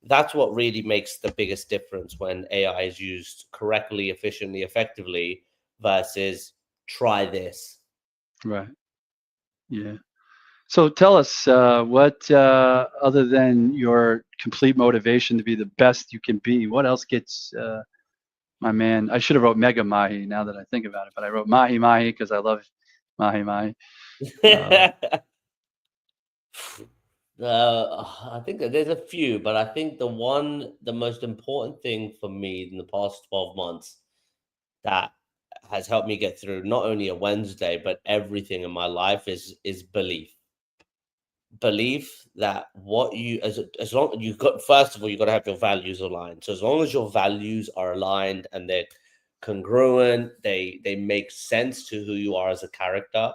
That's what really makes the biggest difference when AI is used correctly, efficiently, effectively, versus try this. Right. Yeah. So tell us, what, other than your complete motivation to be the best you can be, what else gets, my man? I should have wrote Mega Mahi now that I think about it, but I wrote Mahi Mahi because I love Mahi Mahi. I think that there's a few, but I think the most important thing for me in the past 12 months that has helped me get through not only a Wednesday, but everything in my life is belief that what you as long you've got, first of all, you've got to have your values aligned. So as long as your values are aligned and they're congruent, they make sense to who you are as a character,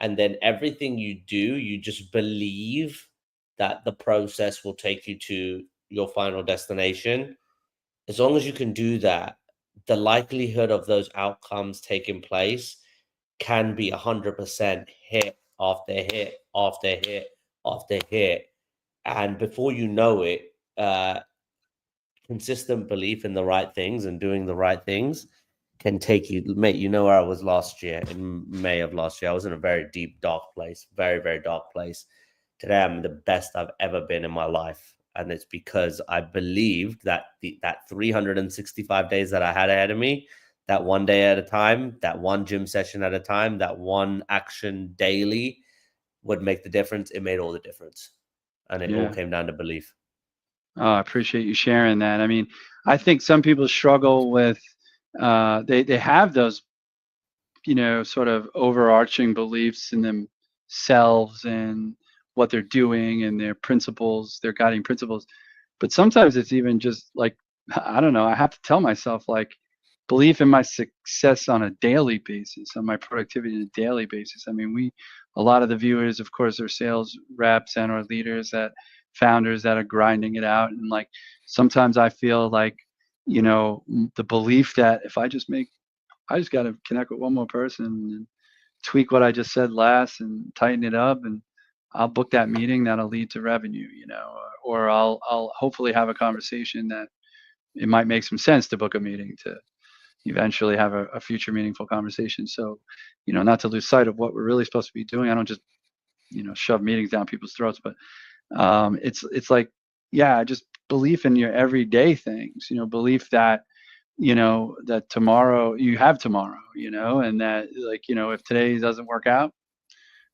and then everything you do, you just believe that the process will take you to your final destination. As long as you can do that, the likelihood of those outcomes taking place can be 100% hit after hit after hit after hit. And before you know it, consistent belief in the right things and doing the right things can take you, mate. You know where I was last year, in May of last year. I was in a very deep, dark place, very, very dark place. Today, I'm the best I've ever been in my life. And it's because I believed that that 365 days that I had ahead of me, that one day at a time, that one gym session at a time, that one action daily would make the difference. It made all the difference. And it all Yeah. came down to belief. Oh, I appreciate you sharing that. I mean, I think some people struggle with, they have those, sort of overarching beliefs in themselves and what they're doing and their principles, their guiding principles. But sometimes it's even just like, I don't know, I have to tell myself, like, belief in my success on a daily basis, on my productivity on a daily basis. I mean, a lot of the viewers, of course, are sales reps and or leaders, that founders that are grinding it out. And like, sometimes I feel like, the belief that if I just got to connect with one more person and tweak what I just said last and tighten it up, and I'll book that meeting that'll lead to revenue, or I'll hopefully have a conversation that it might make some sense to book a meeting to eventually have a future meaningful conversation. So, not to lose sight of what we're really supposed to be doing. I don't just, shove meetings down people's throats, but it's like, yeah, just belief in your everyday things, belief that, that tomorrow you have tomorrow, and that, like, if today doesn't work out,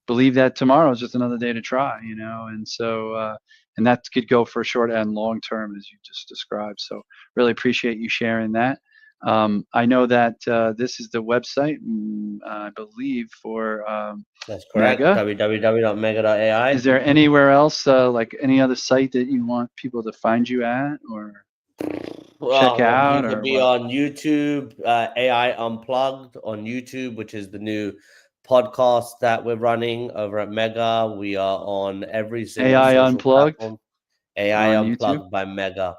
believe that tomorrow is just another day to try, and so, and that could go for short and long term, as you just described. So really appreciate you sharing that. I know that this is the website, I believe, for That's correct. Mega. www.mega.ai. Is there anywhere else, like any other site that you want people to find you at or check Well, you out, could or be what? on YouTube, AI Unplugged on YouTube, which is the new podcast that we're running over at Mega. We are on every single AI social Unplugged platform. AI on YouTube. Unplugged by Mega.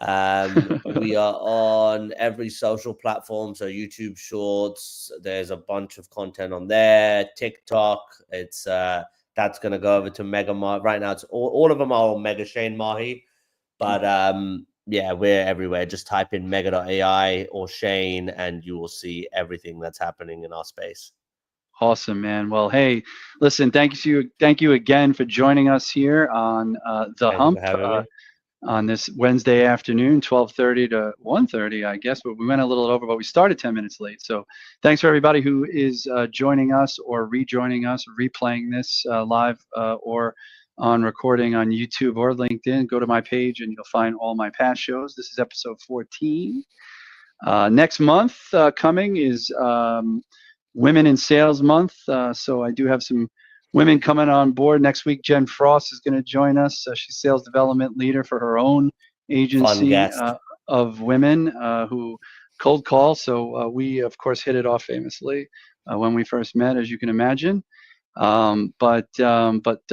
We are on every social platform, so YouTube Shorts. There's a bunch of content on there. TikTok. It's that's gonna go over to Mega right now. It's all of them are on Mega Shane Mahi, but yeah, we're everywhere. Just type in mega.ai or Shane, and you will see everything that's happening in our space. Awesome, man. Well, hey, listen, thank you again for joining us here on the Thank you Hump. for having me. On this Wednesday afternoon, 12:30 to 1:30, I guess, but we went a little over, but we started 10 minutes late. So thanks for everybody who is joining us or rejoining us, replaying this live or on recording on YouTube or LinkedIn. Go to my page and you'll find all my past shows. This is episode 14. Next month coming is Women in Sales Month. So I do have some women coming on board next week. Jen Frost is going to join us. She's sales development leader for her own agency of women who cold call. So we, of course, hit it off famously when we first met, as you can imagine. But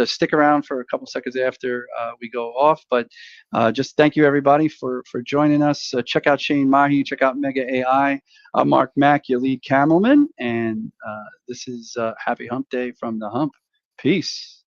stick around for a couple seconds after we go off. But just thank you, everybody, for joining us. Check out Shane Mahi. Check out Mega AI. I'm Mark Mack, your lead camelman. And this is Happy Hump Day from the Hump. Peace.